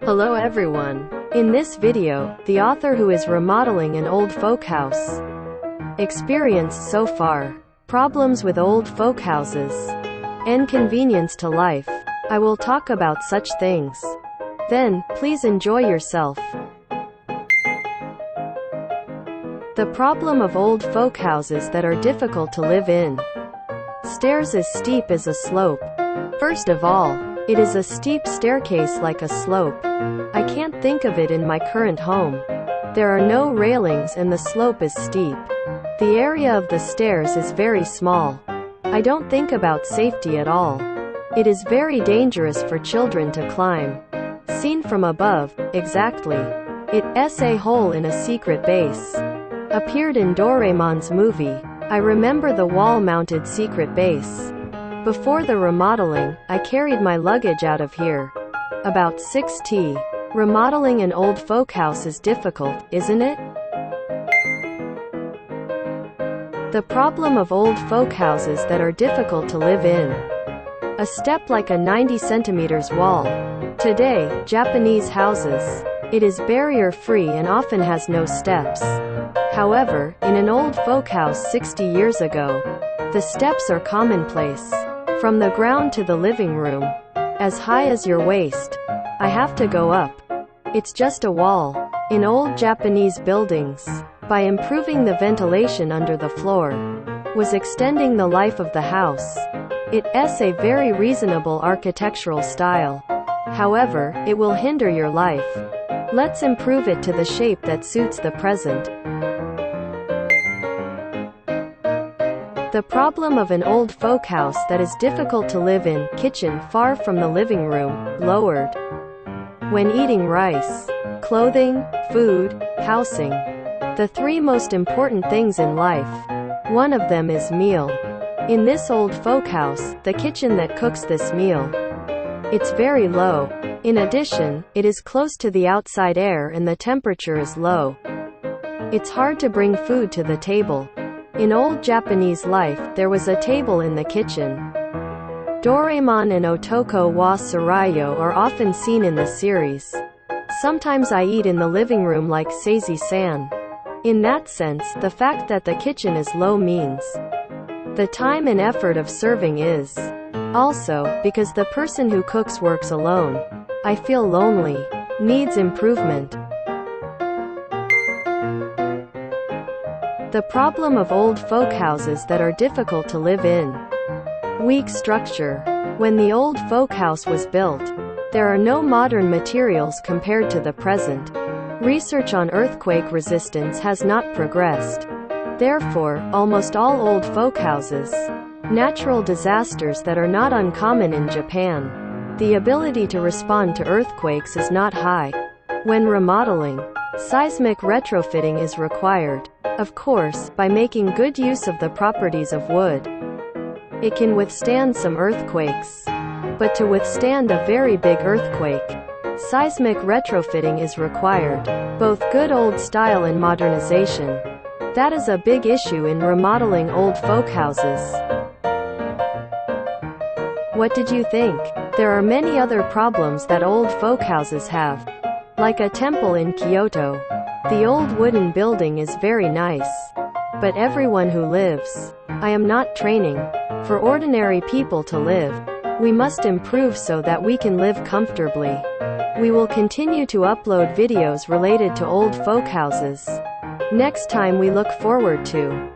Hello everyone. In this video, the author who is remodeling an old folk house. Experience so far. Problems with old folk houses. Inconvenience to life. I will talk about such things. Then, please enjoy yourself. The problem of old folk houses that are difficult to live in. Stairs as steep as a slope. First of all, it is a steep staircase like a slope. I can't think of it in my current home. There are no railings and the slope is steep. The area of the stairs is very small. I don't think about safety at all. It is very dangerous for children to climb. Seen from above, exactly. It's a hole in a secret base. Appeared in Doraemon's movie. I remember the wall-mounted secret base. Before the remodeling, I carried my luggage out of here. About 6t. Remodeling an old folk house is difficult, isn't it? The problem of old folk houses that are difficult to live in. A step like a 90 centimeters wall. Today, Japanese houses. It is barrier-free and often has no steps. However, in an old folk house 60 years ago, the steps are commonplace. From the ground to the living room. As high as your waist. I have to go up. It's just a wall. In old Japanese buildings, by improving the ventilation under the floor, was extending the life of the house. It's a very reasonable architectural style. However, it will hinder your life. Let's improve it to the shape that suits the present. The problem of an old folk house that is difficult to live in. Kitchen far from the living room, lowered. When eating rice, clothing, food, housing. The three most important things in life. One of them is meal. In this old folk house, the kitchen that cooks this meal. It's very low. In addition, it is close to the outside air and the temperature is low. It's hard to bring food to the table. In old Japanese life, there was a table in the kitchen. Doraemon and Otoko wa Surayo are often seen in the series. Sometimes I eat in the living room like Sazy-san. In that sense, the fact that the kitchen is low means the time and effort of serving is. Also, because the person who cooks works alone. I feel lonely. Needs improvement. The problem of old folk houses that are difficult to live in. Weak structure. When the old folk house was built, there are no modern materials compared to the present. Research on earthquake resistance has not progressed. Therefore, almost all old folk houses. Natural disasters that are not uncommon in Japan. The ability to respond to earthquakes is not high. When remodeling, seismic retrofitting is required. Of course, by making good use of the properties of wood. It can withstand some earthquakes. But to withstand a very big earthquake, seismic retrofitting is required. Both good old style and modernization. That is a big issue in remodeling old folk houses. What did you think? There are many other problems that old folk houses have. Like a temple in Kyoto. The old wooden building is very nice. But everyone who lives. I am not training. For ordinary people to live. We must improve so that we can live comfortably. We will continue to upload videos related to old folk houses. Next time we look forward to